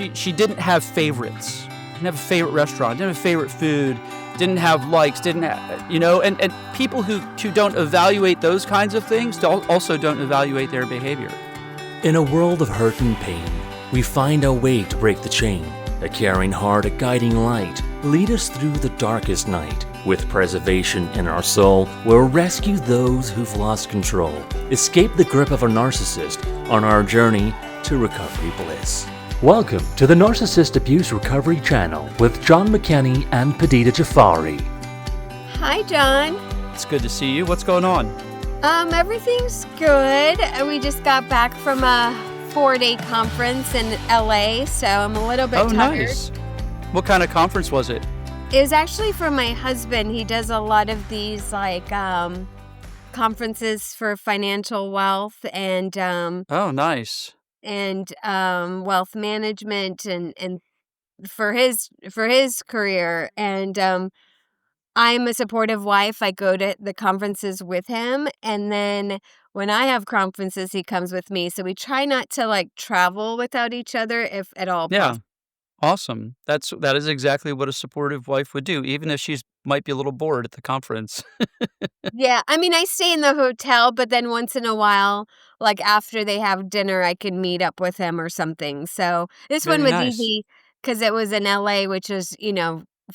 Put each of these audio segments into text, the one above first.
she didn't have favorites. Didn't have a favorite restaurant. Didn't have favorite food. Didn't have likes. Didn't have, and people who don't evaluate those kinds of things also don't evaluate their behavior. In a world of hurt and pain, we find a way to break the chain. A caring heart, a guiding light, lead us through the darkest night. With preservation in our soul, we'll rescue those who've lost control. Escape the grip of a narcissist on our journey to recovery bliss. Welcome to the Narcissist Abuse Recovery Channel with John McKenney and Padideh Jafari. Hi, John. It's good to see you. What's going on? Everything's good. We just got back from a 4-day conference in LA, so I'm a little bit tired. Nice. What kind of conference was it? It was actually for my husband. He does a lot of these conferences for financial wealth and nice. And wealth management and for his career. And I'm a supportive wife. I go to the conferences with him, and then when I have conferences, he comes with me. So we try not to travel without each other, if at all possible. Yeah. Awesome. That is exactly what a supportive wife would do, even if she might be a little bored at the conference. Yeah, I mean, I stay in the hotel, but then once in a while, after they have dinner, I can meet up with him or something. So this Very one was nice. easy because it was in LA, which is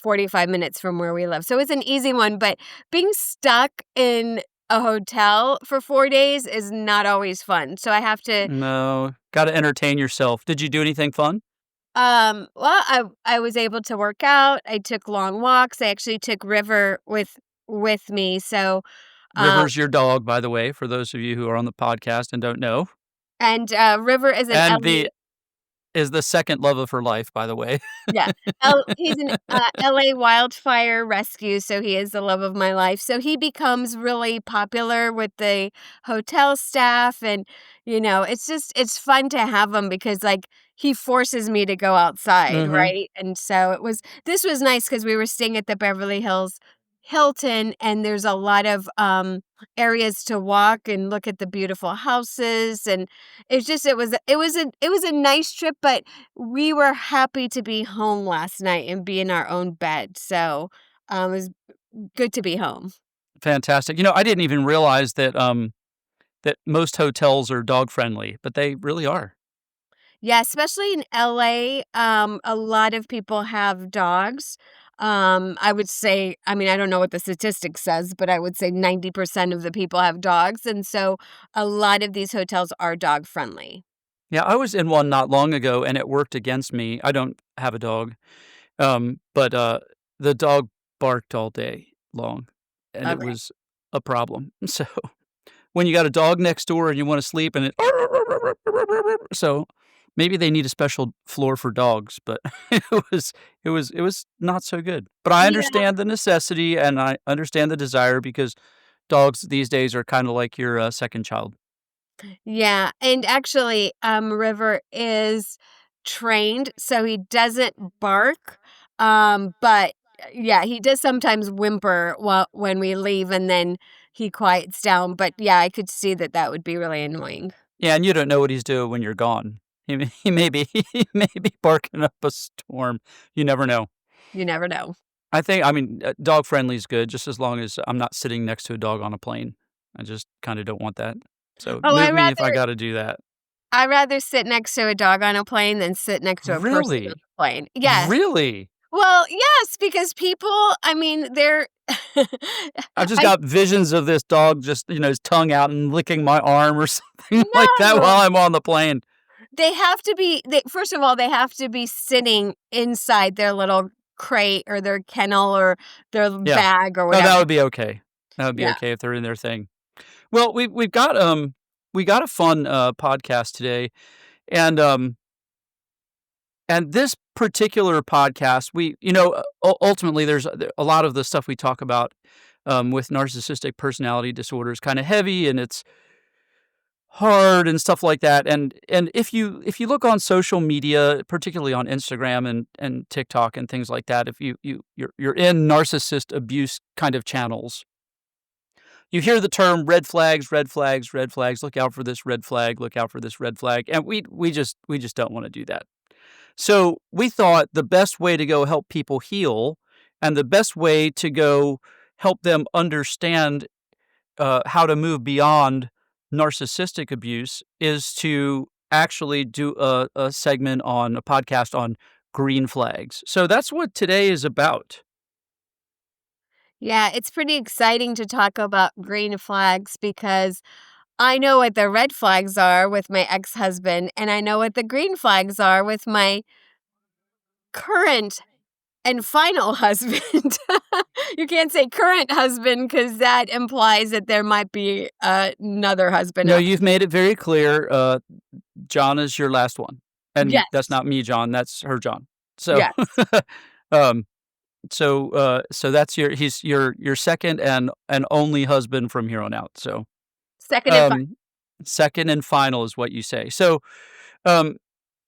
45 minutes from where we live. So it's an easy one, but being stuck in a hotel for 4 days is not always fun. So I have to. No, got to entertain yourself. Did you do anything fun? Well, I was able to work out. I took long walks. I actually took River with me. So River's your dog, by the way, for those of you who are on the podcast and don't know. and River is an And is the second love of her life, by the way. Yeah. He's an LA wildfire rescue, so he is the love of my life. So he becomes really popular with the hotel staff, and it's fun to have him because he forces me to go outside, right? And so this was nice because we were staying at the Beverly Hills Hilton, and there's a lot of areas to walk and look at the beautiful houses, and it was a nice trip, but we were happy to be home last night and be in our own bed. So it was good to be home. Fantastic. I didn't even realize that that most hotels are dog friendly, but they really are. Yeah, especially in LA, a lot of people have dogs. I would say, I don't know what the statistic says, but I would say 90% of the people have dogs. And so a lot of these hotels are dog friendly. Yeah, I was in one not long ago, and it worked against me. I don't have a dog, but the dog barked all day long, and it Okay. was a problem. So when you got a dog next door and you want to sleep, and so maybe they need a special floor for dogs, but it was not so good. But I Yeah. understand the necessity, and I understand the desire because dogs these days are kind of like your second child. Yeah. And actually, River is trained, so he doesn't bark. But yeah, he does sometimes whimper when we leave, and then he quiets down. But yeah, I could see that would be really annoying. Yeah, and you don't know what he's doing when you're gone. He may be he may be barking up a storm. You never know. You never know. Dog friendly is good, just as long as I'm not sitting next to a dog on a plane. I just kind of don't want that. So Oh, move me if I got to do that. I'd rather sit next to a dog on a plane than sit next to a person Really? on a plane. Yeah. Really? Well, yes, because people, they're I've just I got visions of this dog just, his tongue out and licking my arm or something like that while I'm on the plane. they have to be first of all, they have to be sitting inside their little crate or their kennel or their Yeah. bag or Oh, whatever. that would be okay. That would be Yeah. okay if they're in their thing. Well, we got a fun podcast today, and this particular podcast, ultimately there's a lot of the stuff we talk about with narcissistic personality disorders kind of heavy, and it's hard and stuff like that. And if you look on social media, particularly on Instagram and TikTok and things like that, if you're in narcissist abuse kind of channels, you hear the term red flags, red flags, red flags. Look out for this red flag. Look out for this red flag. And we just don't want to do that. So we thought the best way to go help people heal and the best way to go help them understand how to move beyond narcissistic abuse is to actually do a segment on a podcast on green flags. So that's what today is about. Yeah, it's pretty exciting to talk about green flags because I know what the red flags are with my ex-husband, and I know what the green flags are with my current and final husband. You can't say current husband because that implies that there might be another husband No, out. you've made it very clear. John is your last one, and that's Yes, not me, John. That's her, John. So, yes. um, so that's he's your second and only husband from here on out. So, Second and final. um, second and final is what you say. Um,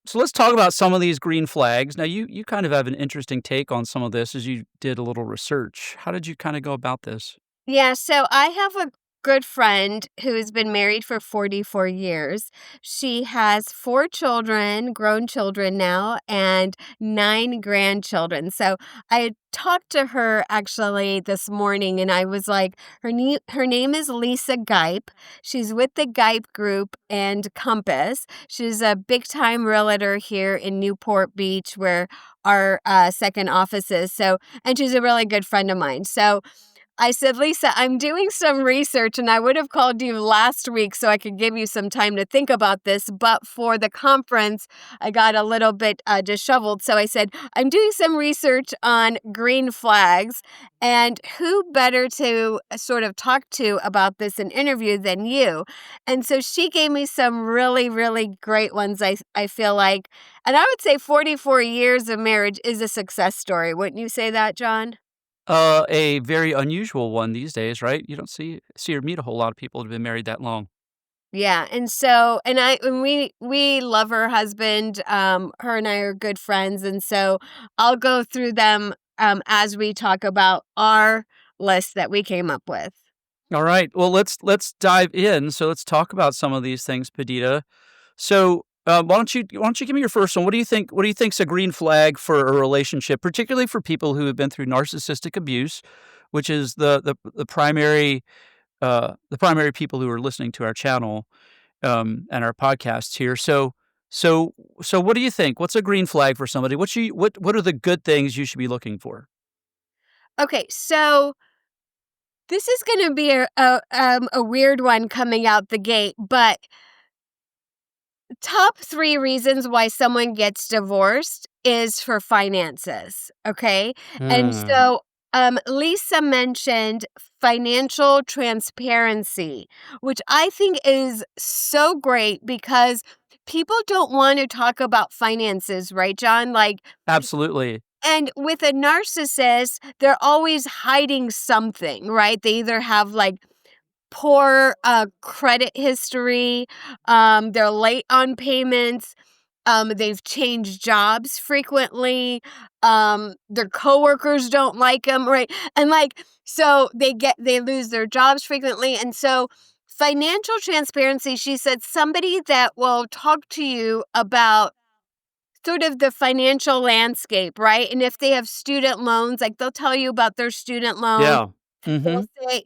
so let's talk about some of these green flags. Now, you kind of have an interesting take on some of this as you did a little research. How did you kind of go about this? Yeah, so I have a good friend who's been married for 44 years. She has 4 children, grown children now, and 9 grandchildren. So I had talked to her actually this morning and I was like, her name is Lisa Gipe. She's with the Gipe Group and Compass. She's a big time realtor here in Newport Beach where our second office is. So, and she's a really good friend of mine. So I said, Lisa, I'm doing some research and I would have called you last week so I could give you some time to think about this. But for the conference, I got a little bit disheveled. So I said, I'm doing some research on green flags. And who better to sort of talk to about this in interview than you? And so she gave me some really, really great ones, I feel like. And I would say 44 years of marriage is a success story. Wouldn't you say that, John? A very unusual one these days, right? You don't see or meet a whole lot of people who've been married that long. Yeah, and so and we love her husband, her and I are good friends, and so I'll go through them, as we talk about our list that we came up with. All right. Well, let's dive in. So let's talk about some of these things, Padideh. So why don't you give me your first one? What do you think's a green flag for a relationship, particularly for people who have been through narcissistic abuse, which is the primary people who are listening to our channel and our podcasts here. So what do you think? What's a green flag for somebody? What are the good things you should be looking for? Okay, so this is gonna be a weird one coming out the gate, but top 3 reasons why someone gets divorced is for finances, okay? And Hmm. so, Lisa mentioned financial transparency, which I think is so great because people don't wanna talk about finances, right, John? Like, Absolutely. and with a narcissist, they're always hiding something, right? They either have, like, poor, credit history, they're late on payments, they've changed jobs frequently, their coworkers don't like them, right? And, like, so they lose their jobs frequently, and so financial transparency, she said, somebody that will talk to you about sort of the financial landscape, right? And if they have student loans, like, they'll tell you about their student loans. Yeah. Mhm. They'll say,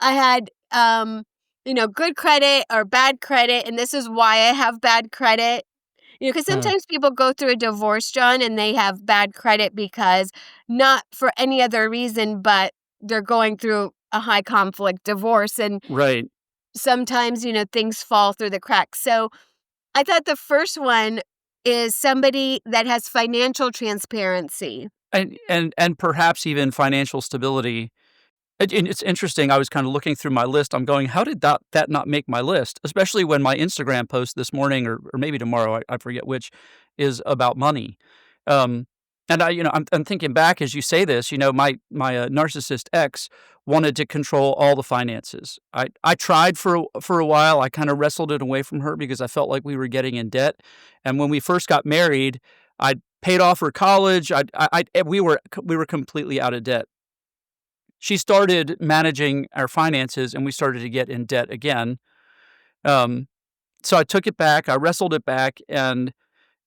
I had, good credit or bad credit, and this is why I have bad credit. Because Huh. sometimes people go through a divorce, John, and they have bad credit because not for any other reason, but they're going through a high conflict divorce. And Right. sometimes, things fall through the cracks. So I thought the first one is somebody that has financial transparency. And perhaps even financial stability. And it's interesting, I was kinda looking through my list, I'm going, "How did that not make my list?" Especially when my Instagram post this morning or maybe tomorrow, I forget which, is about money. Um, and I'm thinking back as you say this, my narcissist ex wanted to control all the finances. I tried for a while, I kinda wrestled it away from her because I felt like we were getting in debt, and when we first got married, I paid off her college, we were completely out of debt. She started managing our finances, and we started to get in debt again. Um, so I took it back, I wrestled it back, and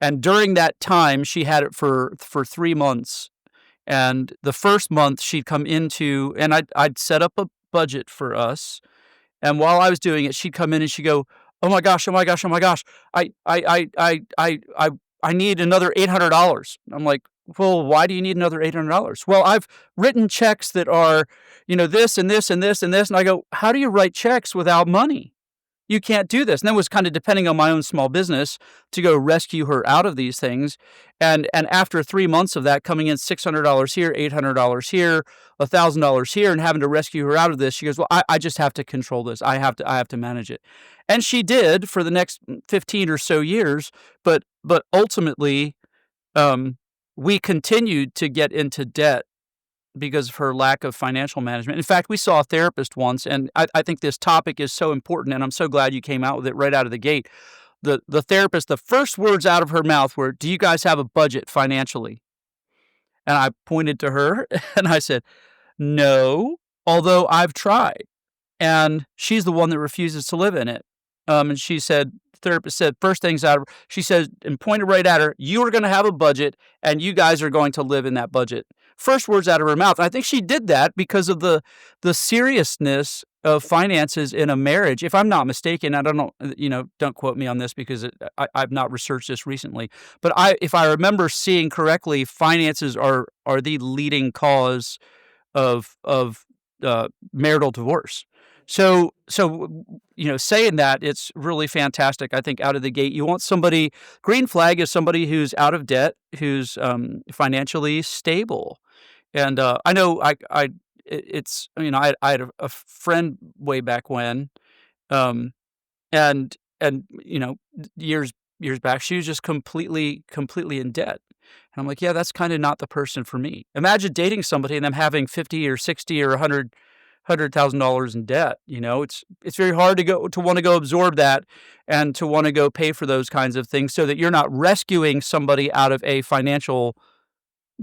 And during that time, she had it for 3 months. And the first month she'd come into, and I'd set up a budget for us. And while I was doing it, she'd come in and she'd go, "Oh my gosh, oh my gosh, oh my gosh. I need another $800." I'm like, "Well, why do you need another $800?" "Well, I've written checks that are, this and this and this and this." And I go, "How do you write checks without money? You can't do this." And that was kind of depending on my own small business to go rescue her out of these things. And after 3 months of that, coming in $600 here, $800 here, $1,000 here, and having to rescue her out of this, she goes, "Well, I just have to control this. I have to manage it." And she did for the next 15 or so years. But ultimately, we continued to get into debt because of her lack of financial management. In fact, we saw a therapist once, and I think this topic is so important, and I'm so glad you came out with it right out of the gate. The therapist, the first words out of her mouth were, "Do you guys have a budget financially?" And I pointed to her and I said, "No, although I've tried." And she's the one that refuses to live in it. And she said, the therapist said, first things out of her, she said, and pointed right at her, "You are going to have a budget and you guys are going to live in that budget." First words out of her mouth. I think she did that because of the seriousness of finances in a marriage. If I'm not mistaken, I don't know, don't quote me on this because I've not researched this recently. But if I remember seeing correctly, finances are the leading cause of marital divorce. So saying that, it's really fantastic. I think out of the gate, you want somebody. Green flag is somebody who's out of debt, who's financially stable. And I know I had a friend way back when, um, and years back, she was just completely in debt. And I'm like, yeah, that's kind of not the person for me. Imagine dating somebody and them having 50 or 60 or $100,000 in debt. It's very hard to want to go absorb that and to want to go pay for those kinds of things so that you're not rescuing somebody out of a financial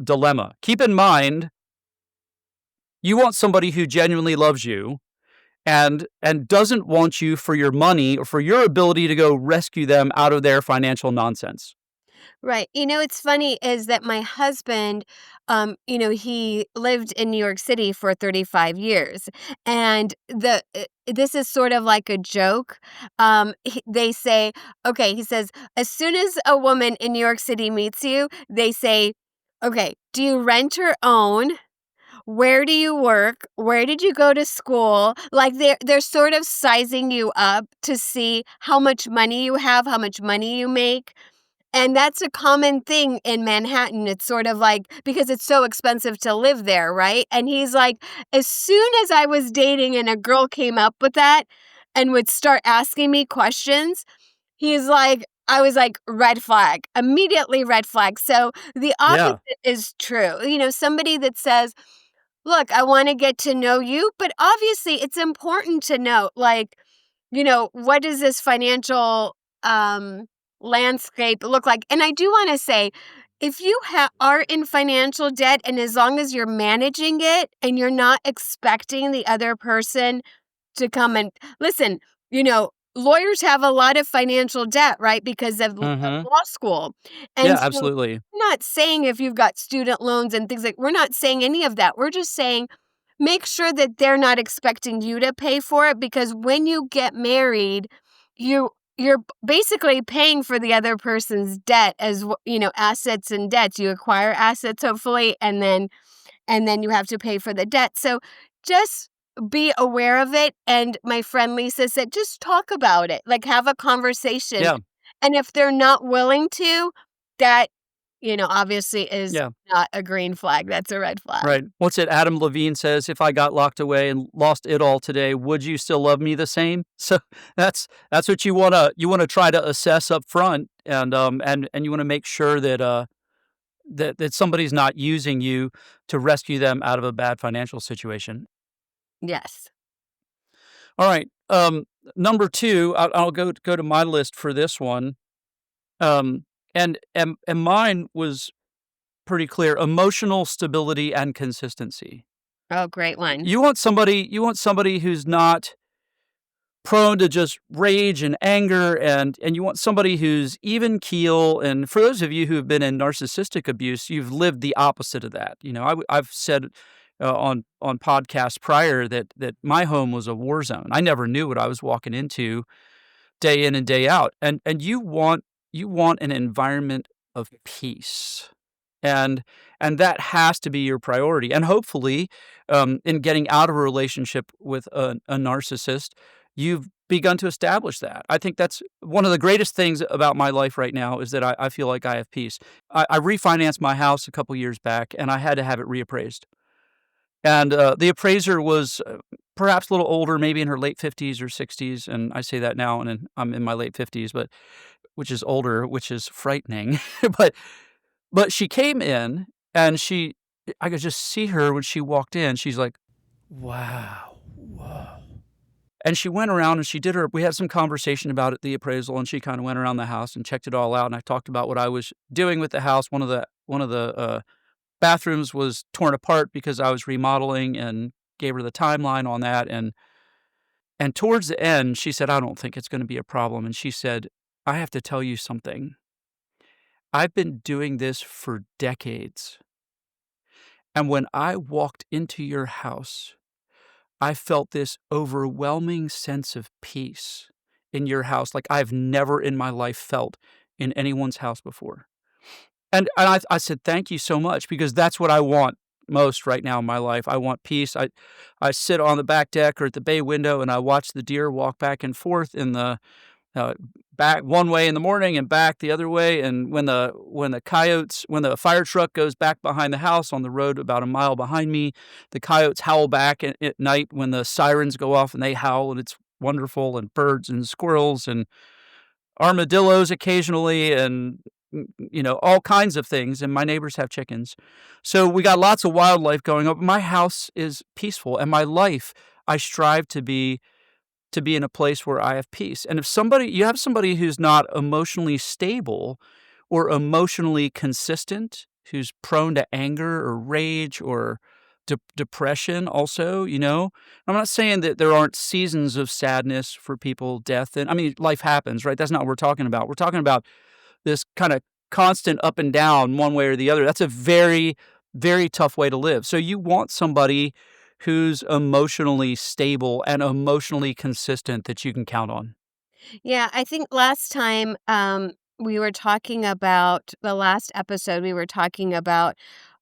dilemma. Keep in mind, you want somebody who genuinely loves you and doesn't want you for your money or for your ability to go rescue them out of their financial nonsense. Right. It's funny is that my husband, he lived in New York City for 35 years. And this is sort of like a joke. They say, okay, he says, as soon as a woman in New York City meets you, they say, okay, do you rent or own? Where do you work? Where did you go to school? Like they're sort of sizing you up to see how much money you have, how much money you make. And that's a common thing in Manhattan. It's sort of like, because it's so expensive to live there, right? And he's like, as soon as I was dating and a girl came up with that and would start asking me questions, he's like, I was like, red flag, immediately red flag. So the Yeah. opposite is true. Somebody that says, look, I want to get to know you, but obviously it's important to know, like, what does this financial landscape look like? And I do want to say, if you are in financial debt, and as long as you're managing it and you're not expecting the other person to come and listen, lawyers have a lot of financial debt, right? Because of Mm-hmm. law school. Yeah, And so absolutely. we're not saying if you've got student loans and things we're not saying any of that. We're just saying make sure that they're not expecting you to pay for it, because when you get married, you're basically paying for the other person's debt as assets and debts. You acquire assets hopefully, and then you have to pay for the debt. So just be aware of it. And my friend Lisa said, just talk about it, like have a conversation. Yeah. And if they're not willing to, that, obviously is Yeah. not a green flag. That's a red flag. Right. What's it? Adam Levine says, "If I got locked away and lost it all today, would you still love me the same?" So that's what you wanna try to assess up front, and you wanna make sure that somebody's not using you to rescue them out of a bad financial situation. Yes. All right. Number 2, I'll go to my list for this one. And mine was pretty clear: emotional stability and consistency. Oh, great one. You want somebody who's not prone to just rage and anger, and you want somebody who's even keel. And for those of you who have been in narcissistic abuse, you've lived the opposite of that. I've said on podcasts prior that my home was a war zone. I never knew what I was walking into day in and day out. And you want an environment of peace. And that has to be your priority. And hopefully, in getting out of a relationship with a narcissist, you've begun to establish that. I think that's one of the greatest things about my life right now is that I feel like I have peace. I refinanced my house a couple years back, and I had to have it reappraised. And the appraiser was perhaps a little older, maybe in her late 50s or 60s. And I say that now, and I'm in my late 50s, but which is older, which is frightening. but but she came in, and I could just see her when she walked in. She's like, "Wow, whoa." And she went around and we had some conversation about it, the appraisal, and she kind of went around the house and checked it all out. And I talked about what I was doing with the house. One of the bathrooms was torn apart because I was remodeling, and gave her the timeline on that. And towards the end, she said, "I don't think it's going to be a problem." And she said, "I have to tell you something. I've been doing this for decades. And when I walked into your house, I felt this overwhelming sense of peace in your house like I've never in my life felt in anyone's house before." And I said, "Thank you so much," because that's what I want most right now in my life. I want peace. I sit on the back deck or at the bay window, and I watch the deer walk back and forth in the uh, back one way in the morning and back the other way. And when the fire truck goes back behind the house on the road about a mile behind me, the coyotes howl back at night when the sirens go off, and they howl, and it's wonderful. And birds and squirrels and armadillos occasionally, and all kinds of things. And my neighbors have chickens, so we got lots of wildlife going on. My house is peaceful, and my life, I strive to be in a place where I have peace. And if you have somebody who's not emotionally stable or emotionally consistent, who's prone to anger or rage or depression also, I'm not saying that there aren't seasons of sadness for people, death, and I mean, life happens, right? That's not what we're talking about. We're talking about this kind of constant up and down one way or the other. That's a very, very tough way to live. So you want somebody who's emotionally stable and emotionally consistent that you can count on. Yeah, I think last time we were talking about the last episode, we were talking about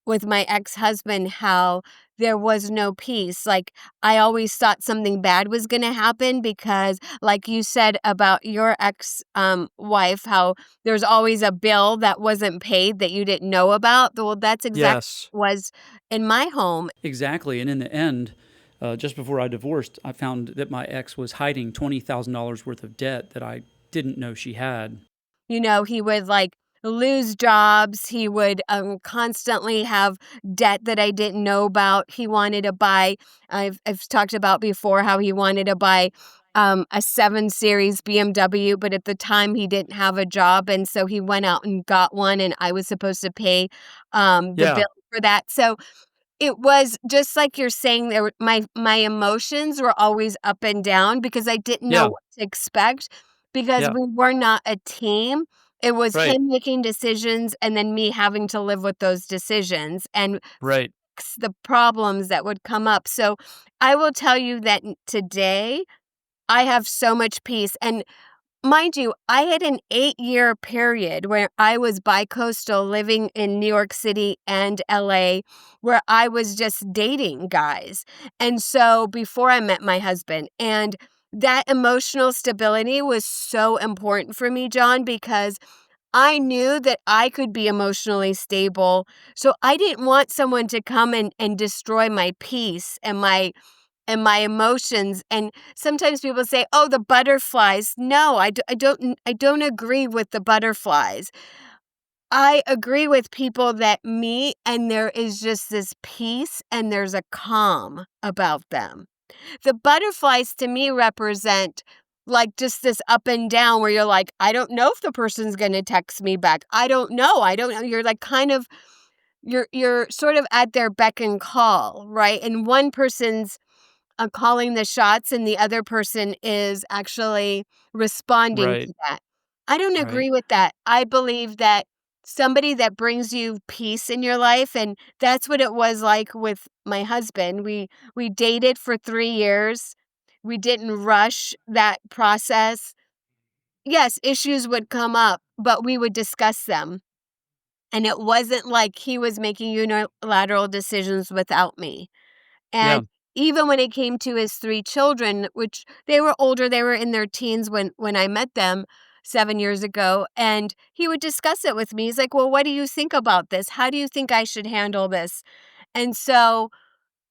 with my ex-husband how there was no peace. Like, I always thought something bad was going to happen because, like you said about your ex wife, how there's always a bill that wasn't paid that you didn't know about. Well, that's exactly Yes, what was in my home. exactly. And in the end, just before I divorced, I found that my ex was hiding $20,000 worth of debt that I didn't know she had. He would like lose jobs. He would constantly have debt that I didn't know about. He wanted to buy, I've talked about before how he wanted to buy a 7 Series BMW, but at the time he didn't have a job. And so he went out and got one, and I was supposed to pay the Yeah, bill for that. So it was just like you're saying there my emotions were always up and down because I didn't know yeah, what to expect because yeah, we were not a team. It was right, him making decisions and then me having to live with those decisions and right. fix the problems that would come up. So I will tell you that today I have so much peace. And mind you, I had an 8-year period where I was bicoastal living in New York City and LA, where I was just dating guys. And so before I met my husband, and that emotional stability was so important for me, John, because I knew that I could be emotionally stable. So I didn't want someone to come and destroy my peace and my emotions. And sometimes people say, "Oh, the butterflies." No, I don't agree with the butterflies. I agree with people that meet and there is just this peace and there's a calm about them. The butterflies to me represent like just this up and down where you're like, I don't know if the person's going to text me back. I don't know. I don't know. You're like kind of you're sort of at their beck and call, right? And one person's calling the shots and the other person is actually responding Right, to that. I don't right. agree with that. I believe that somebody that brings you peace in your life, and that's what it was like with my husband. We dated for 3 years. We didn't rush that process. Yes, issues would come up, but we would discuss them. And it wasn't like he was making unilateral decisions without me. Yeah, And even when it came to his 3 children, which they were older, they were in their teens when I met them 7 years ago, and he would discuss it with me. He's like, "Well, what do you think about this? How do you think I should handle this?" And so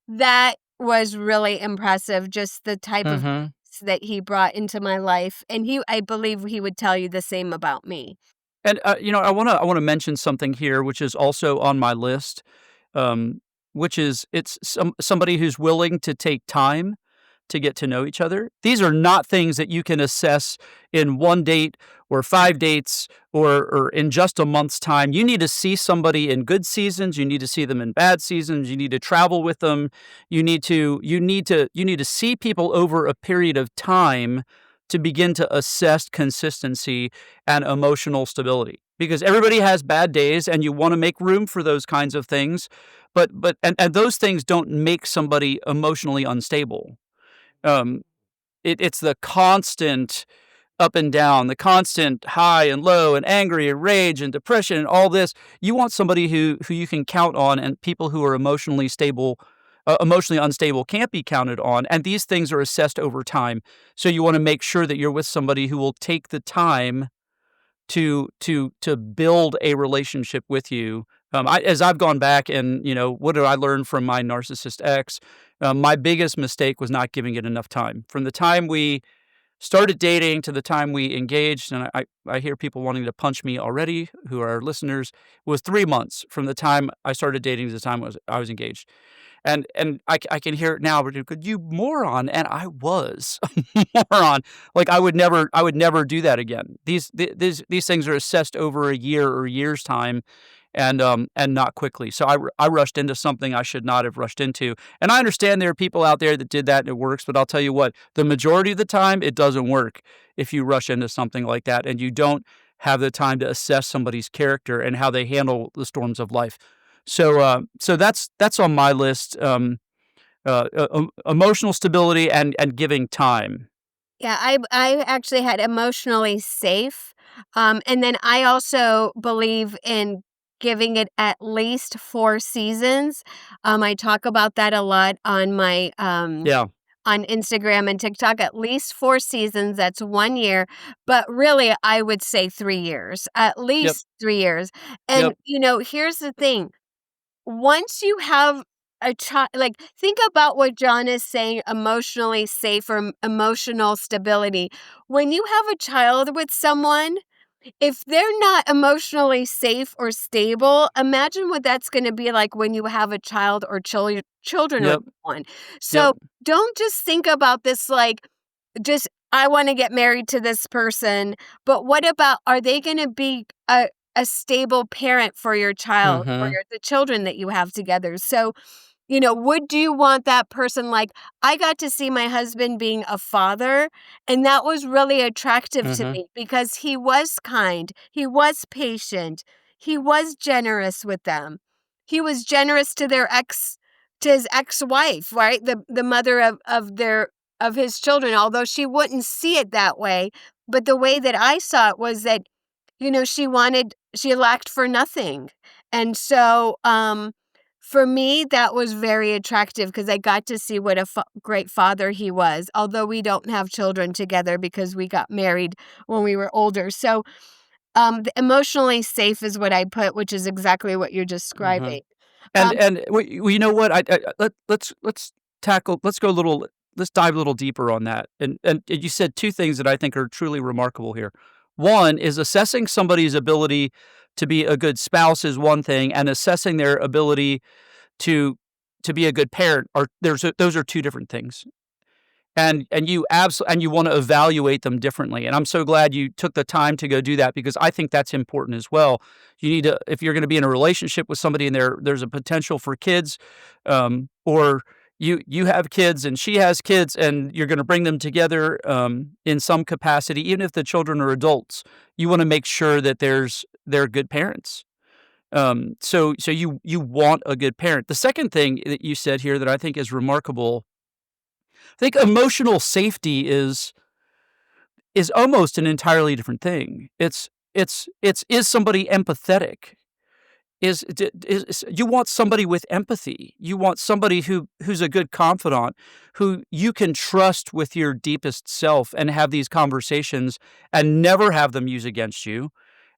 that was really impressive, just the type of mhm. peace that he brought into my life, and I believe he would tell you the same about me. And, I wanna mention something here, which is also on my list, um, which is it's somebody who's willing to take time to get to know each other. These are not things that you can assess in 1 date or 5 dates or in just a month's time. You need to see somebody in good seasons, you need to see them in bad seasons, you need to travel with them. You need to see people over a period of time to begin to assess consistency and emotional stability. Because everybody has bad days and you wanna make room for those kinds of things, but those things don't make somebody emotionally unstable. Um, it's the constant up and down, the constant high and low and angry and rage and depression and all this. You want somebody who you can count on, and people who are emotionally unstable can't be counted on, and these things are assessed over time. So you wanna make sure that you're with somebody who will take the time to build a relationship with you. As I've gone back and, what did I learn from my narcissist ex? My biggest mistake was not giving it enough time. From the time we started dating to the time we engaged, and I hear people wanting to punch me already, who are listeners, was 3 months from the time I started dating to the time I was engaged. And I can hear it now, but you moron, and I was a moron. Like, I would never do that again. These things are assessed over a year or a year's time, and not quickly. So I rushed into something I should not have rushed into. And I understand there are people out there that did that and it works, but I'll tell you what, the majority of the time, it doesn't work if you rush into something like that and you don't have the time to assess somebody's character and how they handle the storms of life. So that's on my list. Emotional stability and giving time. Yeah, I actually had emotionally safe, and then I also believe in giving it at least 4 seasons. I talk about that a lot on my, Yeah. on Instagram and TikTok, at least 4 seasons, that's 1 year, but really, I would say 3 years, at Yep. least 3 years, and, Yep. here's the thing, once you have a child, like, think about what John is saying, emotionally safe or emotional stability. When you have a child with someone, if they're not emotionally safe or stable, imagine what that's gonna be like when you have a child or children with Yep. someone. Yep. So, don't just think about this like, just, "I wanna get married to this person," but what about, are they gonna be a stable parent for your child or Mhm. the children that you have together? So, would you want that person, like, I got to see my husband being a father, and that was really attractive to Mhm. me because he was kind, he was patient, he was generous with them. He was generous to his ex-wife, right? The mother of his children, although she wouldn't see it that way, but the way that I saw it was that, she lacked for nothing. And so, for me, that was very attractive because I got to see what a great father he was, although we don't have children together because we got married when we were older. So, the emotionally safe is what I put, which is exactly what you're Mhm. describing. And Um, and you know what? Let's go a little let's dive a little deeper on that. And you said 2 things that I think are truly remarkable here. One is assessing somebody's ability to be a good spouse is one thing, and assessing their ability to to be a good parent are those are 2 different things. And you wanna evaluate them differently, and I'm so glad you took the time to go do that because I think that's important as well. You need to, if you're gonna be in a relationship with somebody and there's a potential for kids, or you have kids and she has kids, and you're gonna bring them together, in some capacity, even if the children are adults, you wanna make sure that they're good parents. So you want a good parent. The second thing that you said here that I think is remarkable, I think emotional safety is almost an entirely different thing. It's is somebody empathetic? Is you want somebody with empathy. You want somebody who's a good confidant, who you can trust with your deepest self and have these conversations and never have them use against you.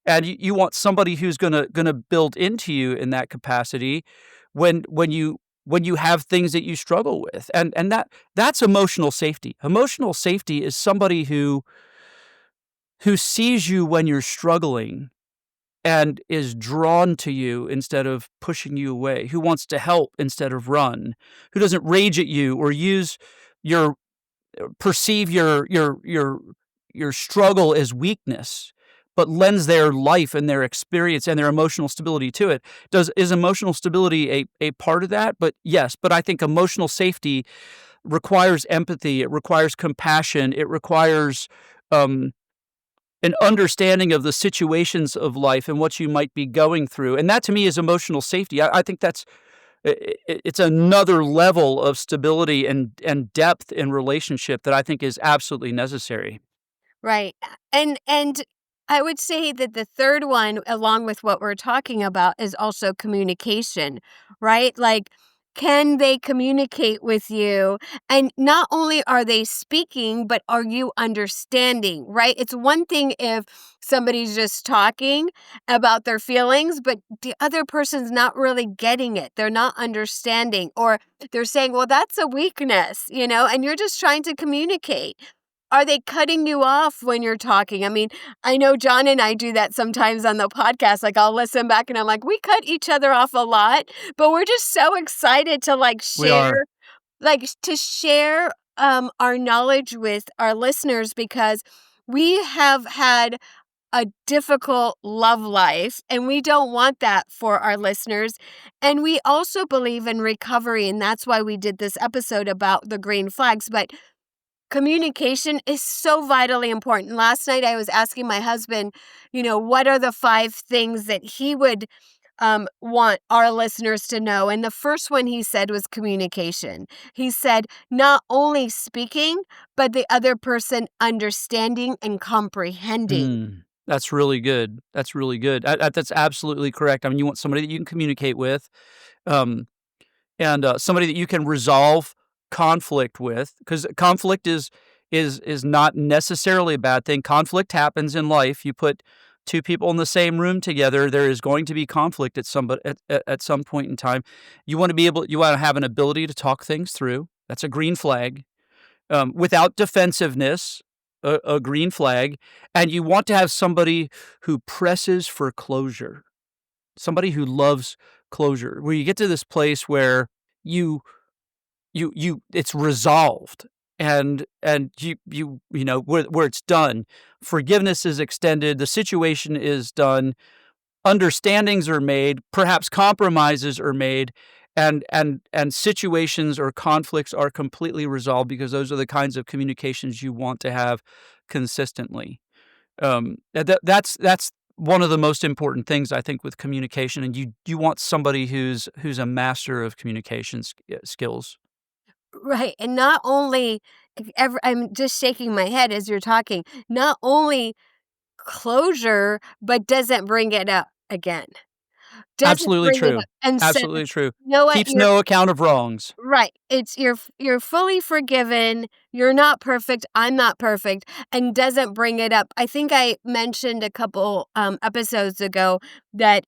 And you want somebody who's gonna build into you in that capacity when you have things that you struggle with. And that's emotional safety. Emotional safety is somebody who sees you when you're struggling and is drawn to you instead of pushing you away, who wants to help instead of run, who doesn't rage at you or use your perceive your struggle as weakness, but lends their life and their experience and their emotional stability to it. Is emotional stability a part of that? But yes, but I think emotional safety requires empathy, it requires compassion, it requires um, an understanding of the situations of life and what you might be going through, and that to me is emotional safety. I think that's it's another level of stability and depth in relationship that I think is absolutely necessary. Right. And I would say that the third one, along with what we're talking about, is also communication, right? Like, can they communicate with you? And not only are they speaking, but are you understanding, right? It's one thing if somebody's just talking about their feelings, but the other person's not really getting it. They're not understanding, or they're saying, well, that's a weakness, and you're just trying to communicate. Are they cutting you off when you're talking? I mean, I know John and I do that sometimes on the podcast. Like, I'll listen back and I'm like, we cut each other off a lot, but we're just so excited to We are. share our knowledge with our listeners, because we have had a difficult love life and we don't want that for our listeners. And we also believe in recovery, and that's why we did this episode about the green flags. But communication is so vitally important. Last night I was asking my husband, what are the 5 things that he would want our listeners to know? And the first one he said was communication. He said, not only speaking, but the other person understanding and comprehending. That's really good. That's really good. That's absolutely correct. I mean, you want somebody that you can communicate with, um, and somebody that you can resolve conflict with, because conflict is not necessarily a bad thing. Conflict happens in life. You put two people in the same room together, there is going to be conflict at some point in time. You want to have an ability to talk things through. That's a green flag. Without defensiveness, a green flag. And you want to have somebody who presses for closure, somebody who loves closure, where you get to this place where you it's resolved, and where it's done. Forgiveness is extended, the situation is done, understandings are made, perhaps compromises are made, and situations or conflicts are completely resolved, because those are the kinds of communications you want to have consistently. That's one of the most important things, I think, with communication, and you want somebody who's a master of communication skills. Right. And not only, I'm just shaking my head as you're talking, not only closure, but doesn't bring it up again. Doesn't Absolutely bring it up true. and says, Absolutely true. "You know what? Keeps no account of wrongs. Right. It's you're fully forgiven. You're not perfect. I'm not perfect," and doesn't bring it up. I think I mentioned a couple episodes ago that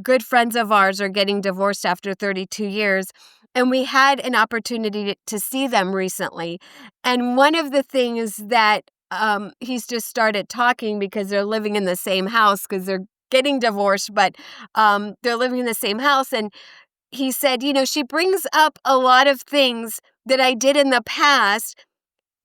good friends of ours are getting divorced after 32 years, and we had an opportunity to see them recently. And one of the things that he's just started talking, because they're living in the same house, because they're getting divorced, but they're living in the same house. And he said, she brings up a lot of things that I did in the past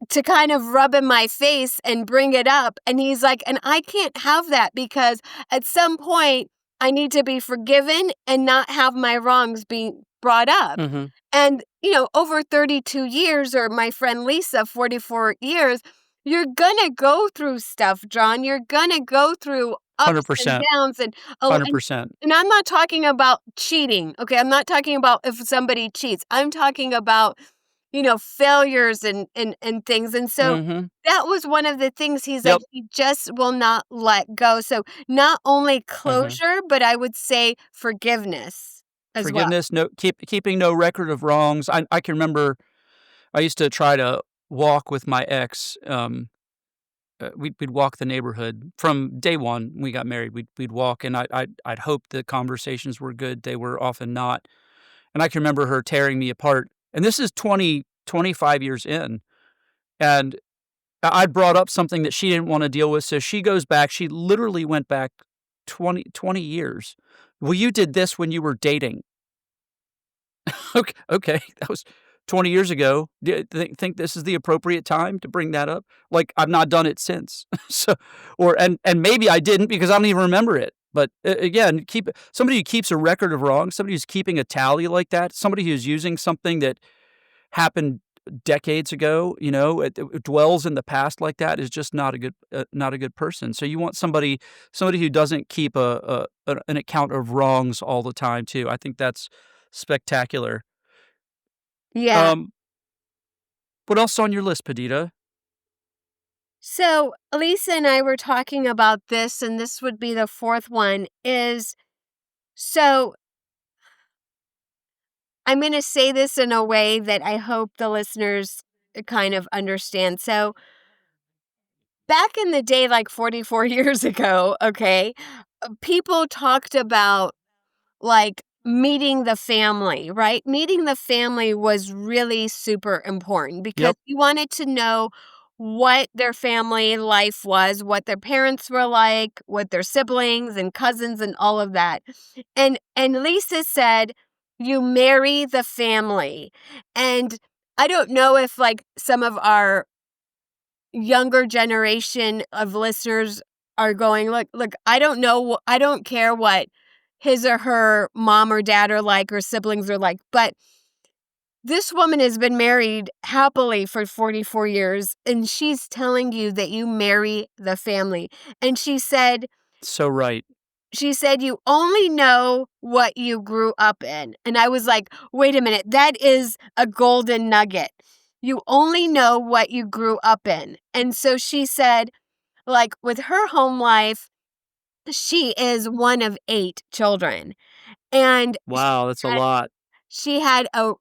to kind of rub in my face and bring it up. And he's like, and I can't have that, because at some point I need to be forgiven and not have my wrongs being brought up. Mhm. And, over 32 years, or my friend Lisa, 44 years, you're gonna go through stuff, John. You're gonna go through ups and 100%. downs. And oh, and 100%. and I'm not talking about cheating. Okay, I'm not talking about if somebody cheats. I'm talking about, failures and things. And so Mhm. that was one of the things he's like, Yep. he just will not let go. So not only Mhm. closure, but I would say forgiveness as well. Forgiveness, keeping no record of wrongs. I can remember I used to try to walk with my ex, we'd walk the neighborhood from day one we got married, we'd walk, and I'd hope the conversations were good, they were often not, and I can remember her tearing me apart, and this is 25 years in, and I'd brought up something that she didn't wanna deal with, so she goes back, she literally went back 20 years. "Well, you did this when you were dating." Okay, that was 20 years ago. Do you think this is the appropriate time to bring that up? Like, I've not done it since. So and maybe I didn't because I don't even remember it. But again, keep somebody who keeps a record of wrongs, somebody who's keeping a tally like that, somebody who's using something that happened decades ago, it dwells in the past like that is just not a good person. So you want somebody who doesn't keep an account of wrongs all the time too. I think that's spectacular. Yeah. Um, what else on your list, Padideh? So Lisa and I were talking about this, and this would be the fourth one is so I'm going to say this in a way that I hope the listeners kind of understand. So back in the day, like 44 years ago, okay, people talked about like meeting the family, right? Meeting the family was really super important because Yep. you wanted to know what their family life was, what their parents were like, what their siblings and cousins and all of that. And Lisa said, you marry the family. And I don't know if like some of our younger generation of listeners are going, look, I don't know, I don't care what his or her mom or dad are like or siblings are like, but this woman has been married happily for 44 years and she's telling you that you marry the family. And So right. she said, you only know what you grew up in. And I was like, wait a minute, that is a golden nugget. You only know what you grew up in. And so she said, like with her home life, she is one of 8 children. And Wow, that's a lot. she had a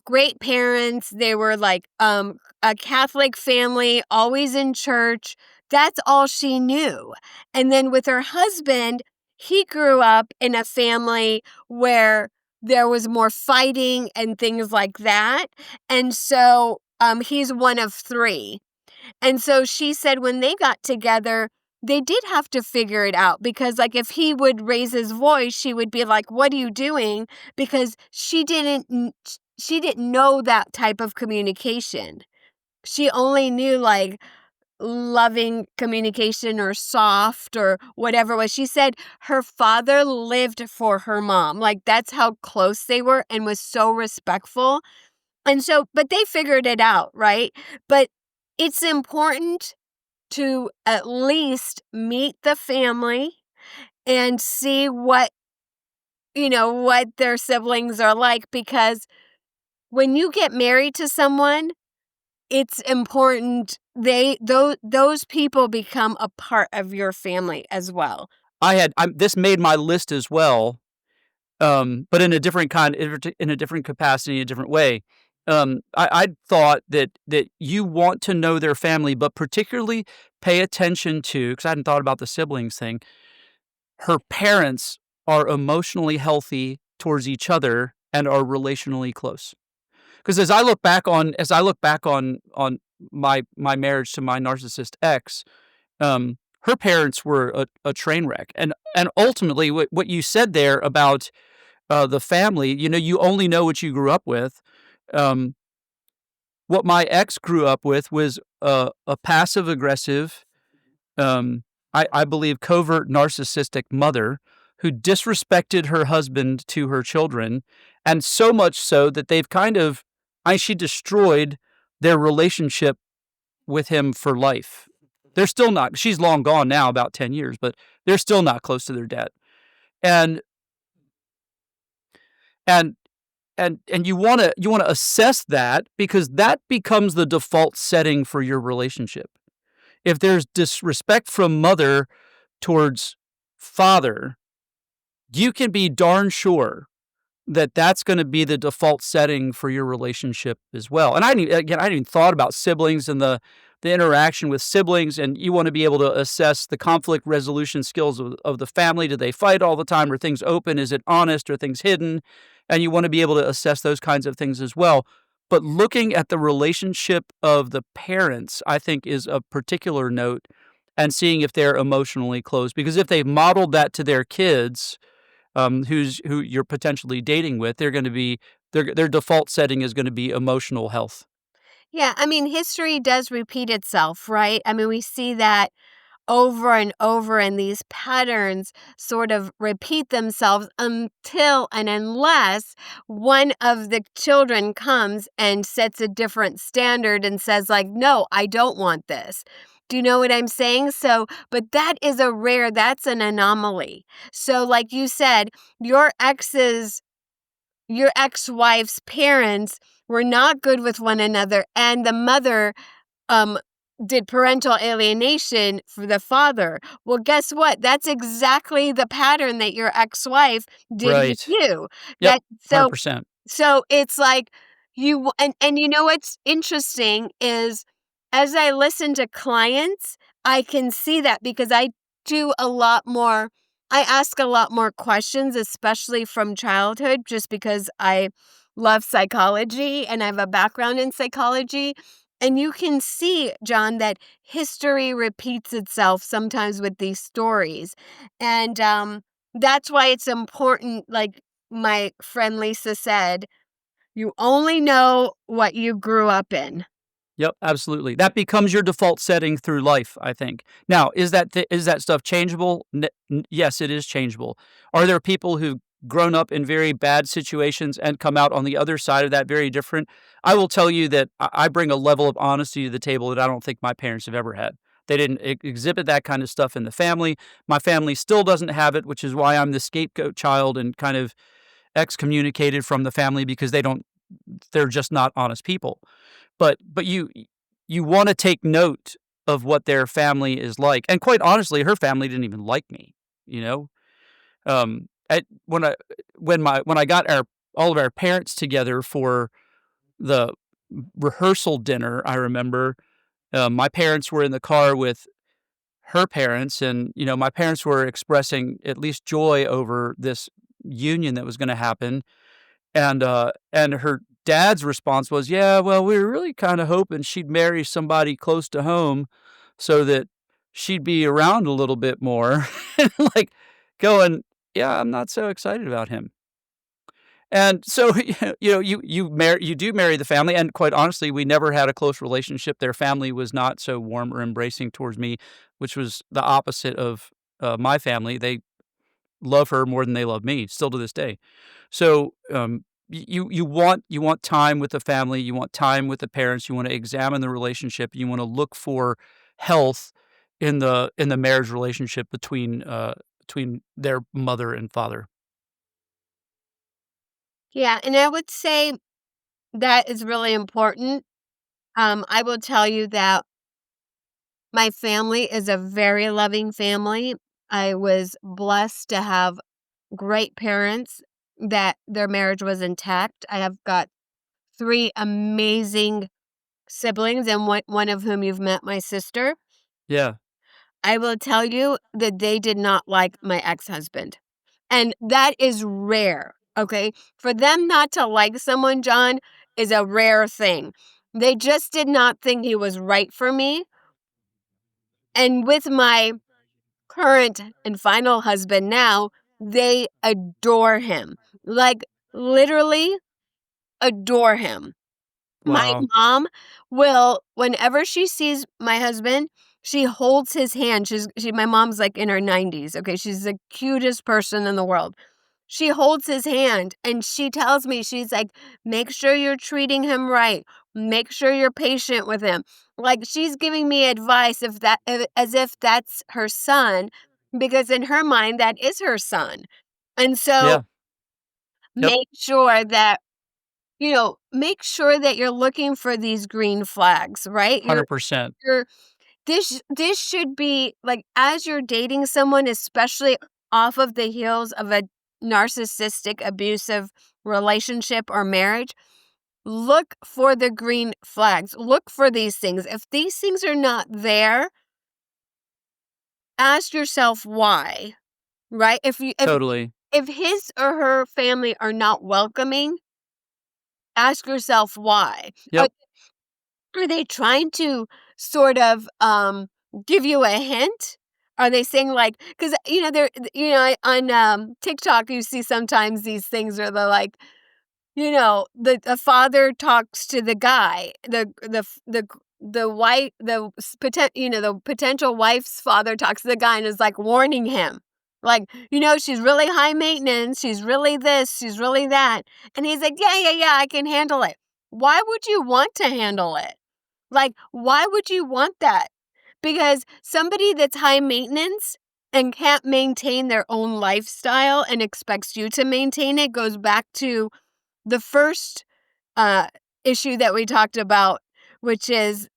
great parents. They were like a Catholic family, always in church. That's all she knew. And then with her husband, he grew up in a family where there was more fighting and things like that. And so he's one of 3. And so she said when they got together, they did have to figure it out because, like, if he would raise his voice, she would be like, "What are you doing?" Because she didn't know that type of communication. She only knew like loving communication or soft or whatever it was. She said her father lived for her mom. Like that's how close they were and was so respectful. And so, but they figured it out, right? But it's important to at least meet the family and see what their siblings are like because when you get married to someone, it's important those people become a part of your family as well. This made my list as well, but in a different in a different capacity, a different way. I thought that you want to know their family, but particularly pay attention to, because I hadn't thought about the siblings thing, her parents are emotionally healthy towards each other and are relationally close. Because as I look back on my marriage to my narcissist ex, her parents were a train wreck, and ultimately what you said there about the family, you only know what you grew up with. Um, what my ex grew up with was a passive aggressive, I believe covert narcissistic mother who disrespected her husband to her children, and so much so that they've kind of she destroyed their relationship with him for life. They're still not she's long gone now, about 10 years, but they're still not close to their dad. And and and you wanna assess that because that becomes the default setting for your relationship. If there's disrespect from mother towards father, you can be darn sure that that's gonna be the default setting for your relationship as well. And I hadn't even thought about siblings and the interaction with siblings, and you wanna be able to assess the conflict resolution skills of the family. Do they fight all the time? Are things open? Is it honest? Are things hidden? And you wanna be able to assess those kinds of things as well. But looking at the relationship of the parents, I think, is of particular note, and seeing if they're emotionally close. Because if they've modeled that to their kids, who you're potentially dating with, they're going to be their default setting is going to be emotional health. Yeah, I mean, history does repeat itself, right? I mean, we see that over and over, and these patterns sort of repeat themselves until and unless one of the children comes and sets a different standard and says, like, no, I don't want this. Do you know what I'm saying? So, but that's an anomaly. So, like you said, your ex-wife's parents were not good with one another, and the mother um did parental alienation for the father. Well, guess what? That's exactly the pattern that your ex-wife did with Right. you. Yep. That so 100%. so it's like and you know what's interesting is as I listen to clients, I can see that because do a lot more I ask a lot more questions, especially from childhood, just because I love psychology and I have a background in psychology. And you can see, John, that history repeats itself sometimes with these stories. And that's why it's important, like my friend Lisa said, you only know what you grew up in. Yep, absolutely. That becomes your default setting through life, I think. Now, is that stuff changeable? Yes, it is changeable. Are there people who've grown up in very bad situations and come out on the other side of that very different? I will tell you that I bring a level of honesty to the table that I don't think my parents have ever had. They didn't exhibit that kind of stuff in the family. My family still doesn't have it, which is why I'm the scapegoat child and kind of excommunicated from the family because they're just not honest people. But you wanna take note of what their family is like, and quite honestly, her family didn't even like me, you know? At when I got our all of our parents together for the rehearsal dinner, I remember, my parents were in the car with her parents, and, my parents were expressing at least joy over this union that was gonna happen, and her dad's response was, "Yeah, well, we were really kinda hoping she'd marry somebody close to home so that she'd be around a little bit more." And, like, going, "Yeah, I'm not so excited about him." And so, you do marry the family, and quite honestly, we never had a close relationship. Their family was not so warm or embracing towards me, which was the opposite of, my family. They love her more than they love me, still to this day. So, you want time with the family, you want time with the parents, you wanna examine the relationship, you wanna look for health in the marriage relationship between their mother and father. Yeah, and I would say that is really important. I will tell you that my family is a very loving family. I was blessed to have great parents that their marriage was intact. I have got three amazing siblings, and one of whom you've met, my sister. Yeah. I will tell you that they did not like my ex-husband. And that is rare, okay? For them not to like someone, John, is a rare thing. They just did not think he was right for me. And with my current and final husband now, they adore him. Like, literally adore him. My Wow. mom will, whenever she sees my husband, She holds his hand. My mom's like in her 90s. Okay, she's the cutest person in the world. She holds his hand and she tells me, she's like, make sure you're treating him right. Make sure you're patient with him. Like, she's giving me advice as if that's her son, because in her mind that is her son. And so Yeah. Yep. make sure that make sure that you're looking for these green flags, right? 100%. You're this should be like, as you're dating someone, especially off of the heels of a narcissistic, abusive relationship or marriage, look for the green flags. Look for these things. If these things are not there, ask yourself why, right? Totally. If his or her family are not welcoming, ask yourself why. Are Yep. Are they trying to sort of, give you a hint? Are they saying, like, because they're on, TikTok, you see sometimes these things where they're like, the father talks to the guy, the wife, the potential wife's father talks to the guy and is, like, warning him. Like, "She's really high maintenance, she's really this, she's really that." And he's like, "Yeah, yeah, yeah, I can handle it." Why would you want to handle it? Like, why would you want that? Because somebody that's high maintenance and can't maintain their own lifestyle and expects you to maintain it goes back to the first uh, issue that we talked about, which is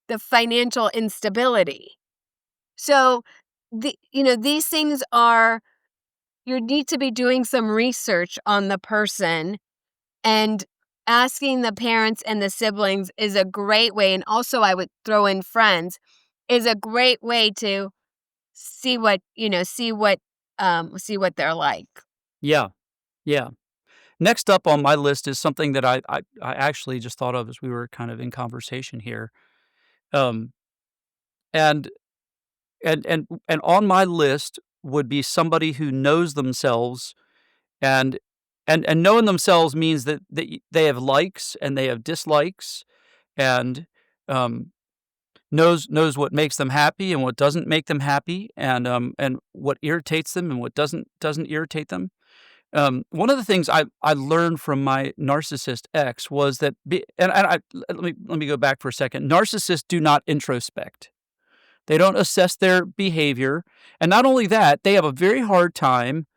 the financial instability. So, these things are, you need to be doing some research on the person, and asking the parents and the siblings is a great way, and also I would throw in friends, is a great way to see what they're like. Yeah. Yeah. Next up on my list is something that I actually just thought of as we were kind of in conversation here. Um, and and on my list would be somebody who knows themselves, and and knowing themselves means that they have likes and they have dislikes, and um, knows what makes them happy and what doesn't make them happy, and what irritates them and what doesn't irritate them. One of the things I learned from my narcissist ex was that let me go back for a second. Narcissists do not introspect. They don't assess their behavior, and not only that, they have a very hard time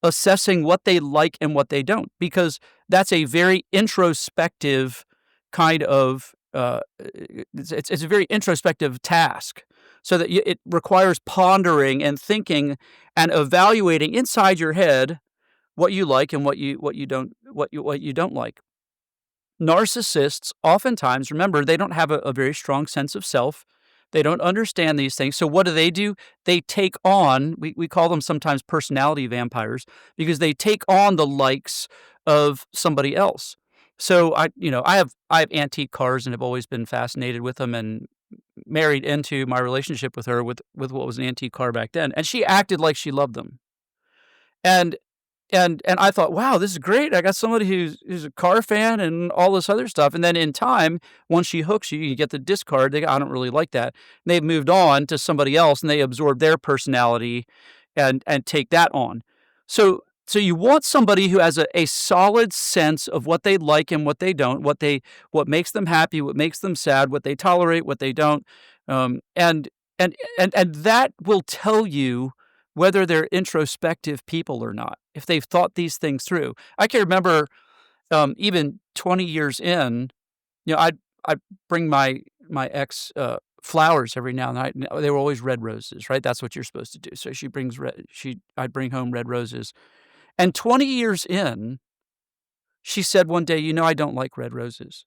assessing what they like and what they don't, because that's a very introspective kind of it's a very introspective task. So that it requires pondering and thinking and evaluating inside your head what you like and what you don't like. Narcissists oftentimes, remember, they don't have a very strong sense of self. They don't understand these things. So what do? They take on, we call them sometimes personality vampires, because they take on the likes of somebody else. So I have antique cars and have always been fascinated with them, and married into my relationship with her with what was an antique car back then. And she acted like she loved them. And and I thought, "Wow, this is great. I got somebody who's a car fan and all this other stuff." And then in time, once she hooks you, you get the discard. They go, "I don't really like that." And they've moved on to somebody else, and they absorb their personality and take that on. So you want somebody who has a solid sense of what they like and what they don't, what makes them happy, what makes them sad, what they tolerate, what they don't, and and that will tell you whether they're introspective people or not, if they've thought these things through. I can remember, even 20 years in, I'd bring my ex, flowers every now and then. They were always red roses, right? That's what you're supposed to do. So I'd bring home red roses. And 20 years in, she said one day, "I don't like red roses."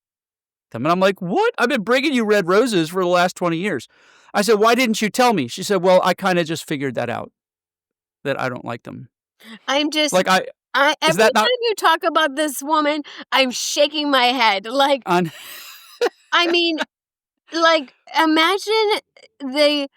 And I'm like, "What? I've been bringing you red roses for the last 20 years." I said, "Why didn't you tell me?" She said, "Well, I kinda just figured that out, that I don't like them." I'm just Like, I is every that not time you talk about this woman, I'm shaking my head. Like, on I mean, like, imagine the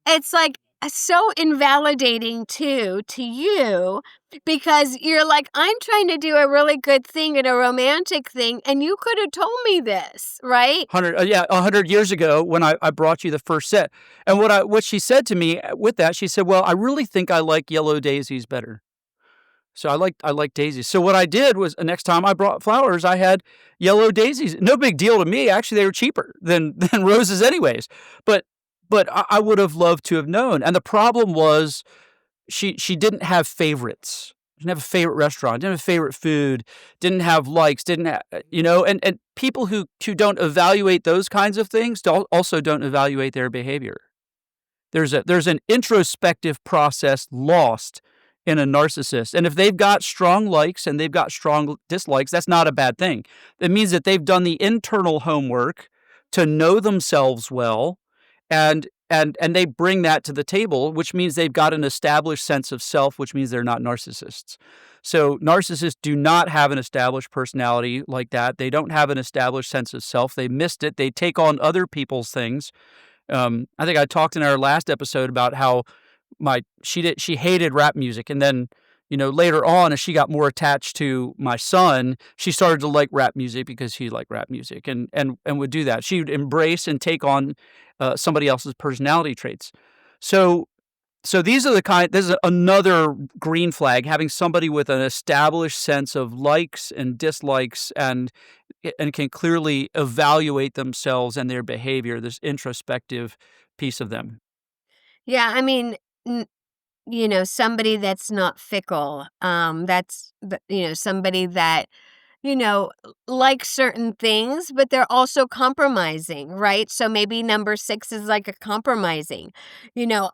it's like so invalidating too to you Because you're like, "I'm trying to do a really good thing and a romantic thing, and you could have told me this," right? 100 years ago when I brought you the first set. And what she said to me with that, she said, "Well, I really think I like yellow daisies better." So I like daisies. So what I did was next time I brought flowers, I had yellow daisies. No big deal to me. Actually, they were cheaper than than roses anyways. But I would have loved to have known. And the problem was she didn't have favorites. Didn't have a favorite restaurant, didn't have favorite food, didn't have likes, didn't have, and people who don't evaluate those kinds of things also don't evaluate their behavior. There's an introspective process lost in a narcissist. And if they've got strong likes and they've got strong dislikes, that's not a bad thing. It means that they've done the internal homework to know themselves well, and they bring that to the table, which means they've got an established sense of self, which means they're not narcissists. So narcissists do not have an established personality like that. They don't have an established sense of self. They missed it. They take on other people's things. I think I talked in our last episode about how she hated rap music, and then later on, as she got more attached to my son, she started to like rap music because he liked rap music, and would do that. She would embrace and take on somebody else's personality traits. So these are the kind. This is another green flag: having somebody with an established sense of likes and dislikes, and can clearly evaluate themselves and their behavior. This introspective piece of them. Yeah, I mean, n somebody that's not fickle, somebody that, likes certain things, but they're also compromising, right? So maybe number 6 is like a compromising. You know,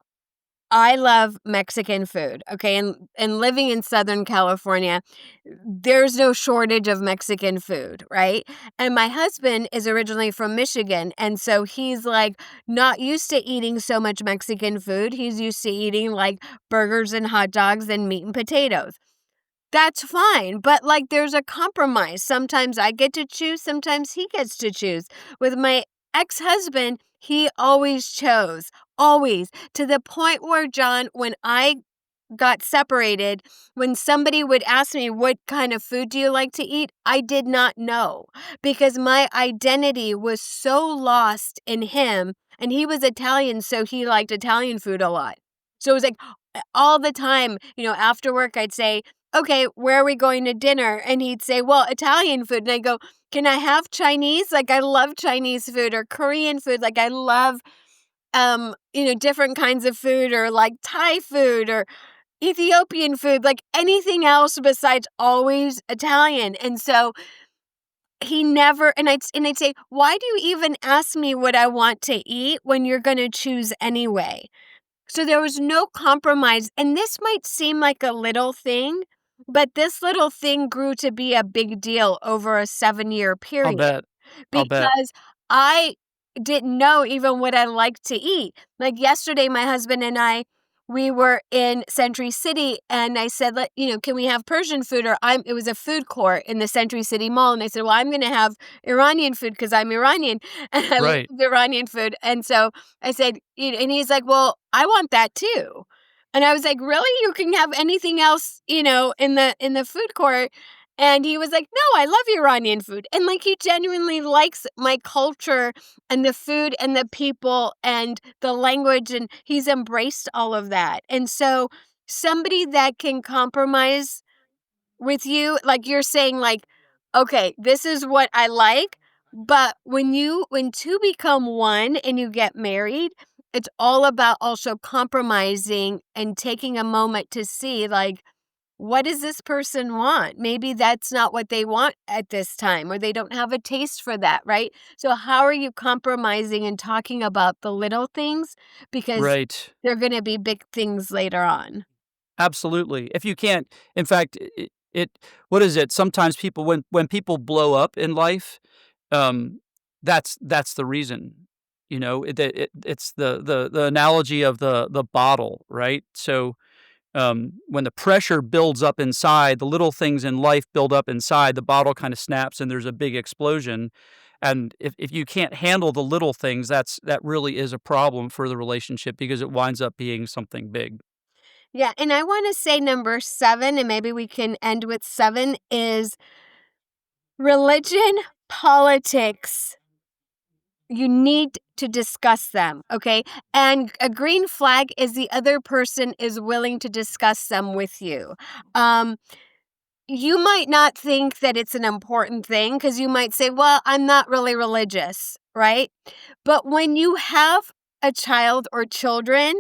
I love Mexican food, okay? And living in Southern California, there's no shortage of Mexican food, right? And my husband is originally from Michigan, and so he's like not used to eating so much Mexican food. He's used to eating like burgers and hot dogs and meat and potatoes. That's fine, but, like, there's a compromise. Sometimes I get to choose, sometimes he gets to choose. With my ex-husband, he always chose, always, to the point where, John, when I got separated, when somebody would ask me, "What kind of food do you like to eat?" I did not know, because my identity was so lost in him, and he was Italian, so he liked Italian food a lot. So it was like, all the time, after work, I'd say, "Okay, where are we going to dinner?" And he'd say, "Well, Italian food." And I go, "Can I have Chinese? Like, I love Chinese food, or Korean food. Like, I love, different kinds of food, or like Thai food, or Ethiopian food, like anything else besides always Italian." And so he never, and I'd say, "Why do you even ask me what I want to eat when you're going to choose anyway?" So there was no compromise, and this might seem like a little thing, but this little thing grew to be a big deal over a 7-year I'll period, bet. I'll bet. because I didn't know even what I liked to eat. Like yesterday, my husband and we were in Century City, and I said, can we have Persian food?" It was a food court in the Century City Mall, and I said, "Well, I'm going to have Iranian food because I'm Iranian and I love Right. Iranian food." And so I said, and he's like, "Well, I want that too." And I was like, "Really? You can have anything else, in the food court?" And he was like, "No, I love Iranian food." And like he genuinely likes my culture and the food and the people and the language, and he's embraced all of that. And so somebody that can compromise with you, like you're saying, like, "Okay, this is what I like," but when two become one and you get married, it's all about also compromising and taking a moment to see, like, what does this person want? Maybe that's not what they want at this time, or they don't have a taste for that, right? So how are you compromising and talking about the little things? Because Right. they're gonna be big things later on. Absolutely. If you can't, in fact, it what is it? Sometimes people, when people blow up in life, um, that's the reason. It's the analogy of the bottle, right? So when the pressure builds up inside, the little things in life build up inside, the bottle kind of snaps and there's a big explosion. And if you can't handle the little things, that really is a problem for the relationship because it winds up being something big. Yeah, and I want to say number 7, and maybe we can end with 7, is religion, politics. You need to discuss them, okay? And a green flag is the other person is willing to discuss them with you. Um, you might not think that it's an important thing because you might say, well, I'm not really religious, right? But when you have a child or children,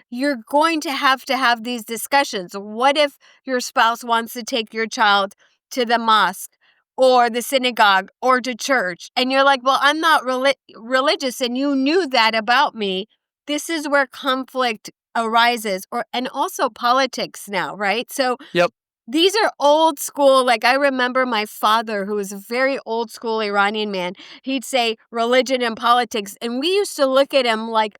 you're going to have these discussions. What if your spouse wants to take your child to the mosque or the synagogue or to church? And you're like, well, I'm not religious, and you knew that about me. This is where conflict arises, and also politics now, right? So Yep. these are old school. Like, I remember my father, who was a very old school Iranian man, he'd say religion and politics. And we used to look at him like,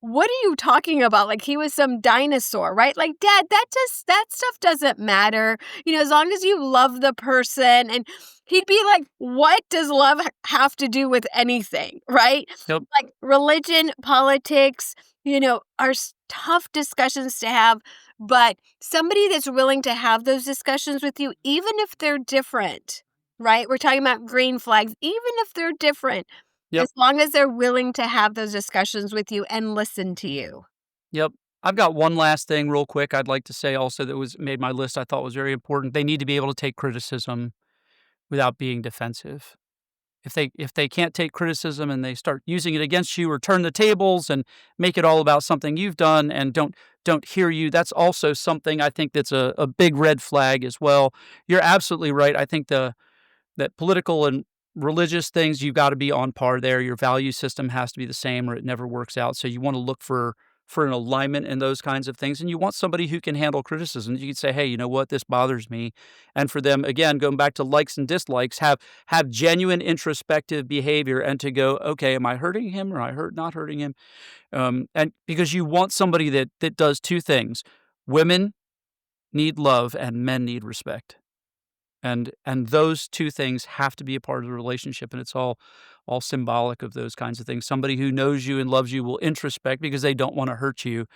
what are you talking about? Like he was some dinosaur, right? Like, Dad, that stuff doesn't matter. As long as you love the person. And he'd be like, what does love have to do with anything, right? Yep. Like religion, politics, are tough discussions to have. But somebody that's willing to have those discussions with you, even if they're different, right? We're talking about green flags, even if they're different, Yep. as long as they're willing to have those discussions with you and listen to you. Yep. I've got one last thing real quick I'd like to say also that was made my list I thought was very important. They need to be able to take criticism without being defensive. If they can't take criticism and they start using it against you or turn the tables and make it all about something you've done and don't hear you, that's also something I think that's a big red flag as well. You're absolutely right. I think that political and religious things, you've got to be on par there. Your value system has to be the same or it never works out. So you want to look for an alignment in those kinds of things. And you want somebody who can handle criticism. You can say, hey, you know what, this bothers me. And for them, again, going back to likes and dislikes, have genuine introspective behavior and to go, okay, am I hurting him or not hurting him? And because you want somebody that does two things. Women need love and men need respect. And those two things have to be a part of the relationship, and it's all symbolic of those kinds of things. Somebody who knows you and loves you will introspect because they don't want to hurt you,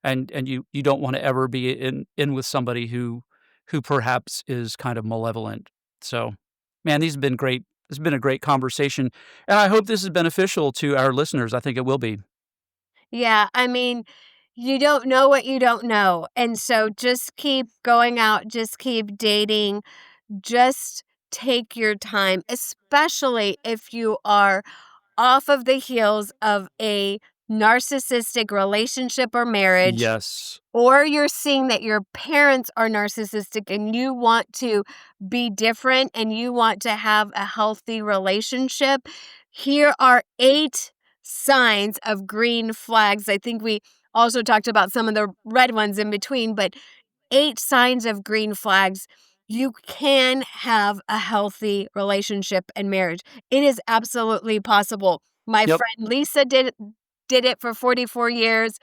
and you don't want to ever be in with somebody who perhaps is kind of malevolent. So, man, these have been great. This has been a great conversation, and I hope this is beneficial to our listeners. I think it will be. Yeah, I mean, you don't know what you don't know. And so just keep going out, just keep dating, just take your time, especially if you are off of the heels of a narcissistic relationship or marriage, Yes. or you're seeing that your parents are narcissistic and you want to be different and you want to have a healthy relationship. Here are 8 signs of green flags. I think we also talked about some of the red ones in between, but 8 signs of green flags. You can have a healthy relationship and marriage. It is absolutely possible. My Yep. friend Lisa did it for 44 years.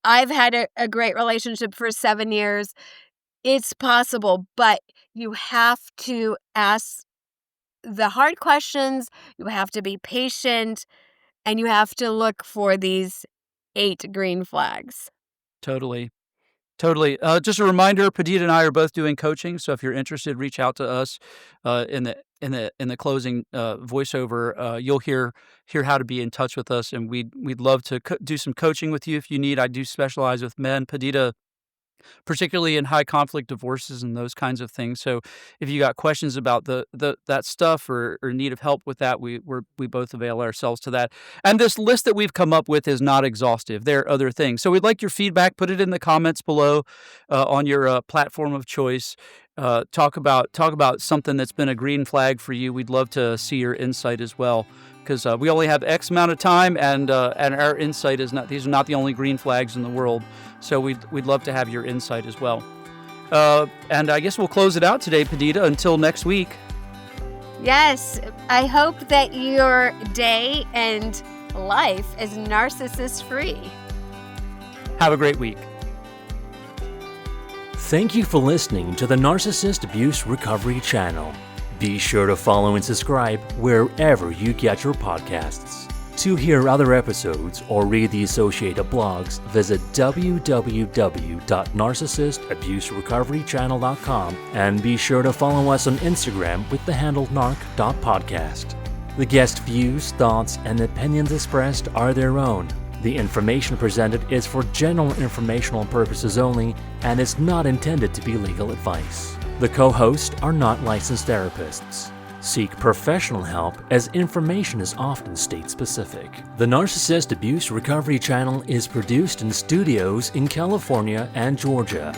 I've had a great relationship for 7 years. It's possible, but you have to ask the hard questions. You have to be patient, and you have to look for these 8 green flags. Totally. Totally. Just a reminder, Padideh and I are both doing coaching, so if you're interested, reach out to us. In the closing voiceover, you'll hear how to be in touch with us, and we'd love to do some coaching with you if you need. I do specialize with men. Padideh particularly in high conflict divorces and those kinds of things. So if you got questions about that stuff or need of help with that, we both avail ourselves to that. And this list that we've come up with is not exhaustive. There are other things. So we'd like your feedback. Put it in the comments below on your platform of choice. Talk about something that's been a green flag for you. We'd love to see your insight as well, because we only have X amount of time, and our insight is not. These are not the only green flags in the world. So we'd love to have your insight as well. And I guess we'll close it out today, Padideh. Until next week. Yes, I hope that your day and life is narcissist free. Have a great week. Thank you for listening to the Narcissist Abuse Recovery Channel. Be sure to follow and subscribe wherever you get your podcasts. To hear other episodes or read the associated blogs, visit www.narcissistabuserecoverychannel.com and be sure to follow us on Instagram with the handle narc.podcast. The guest views, thoughts, and opinions expressed are their own. The information presented is for general informational purposes only and is not intended to be legal advice. The co-hosts are not licensed therapists. Seek professional help as information is often state-specific. The Narcissist Abuse Recovery Channel is produced in studios in California and Georgia.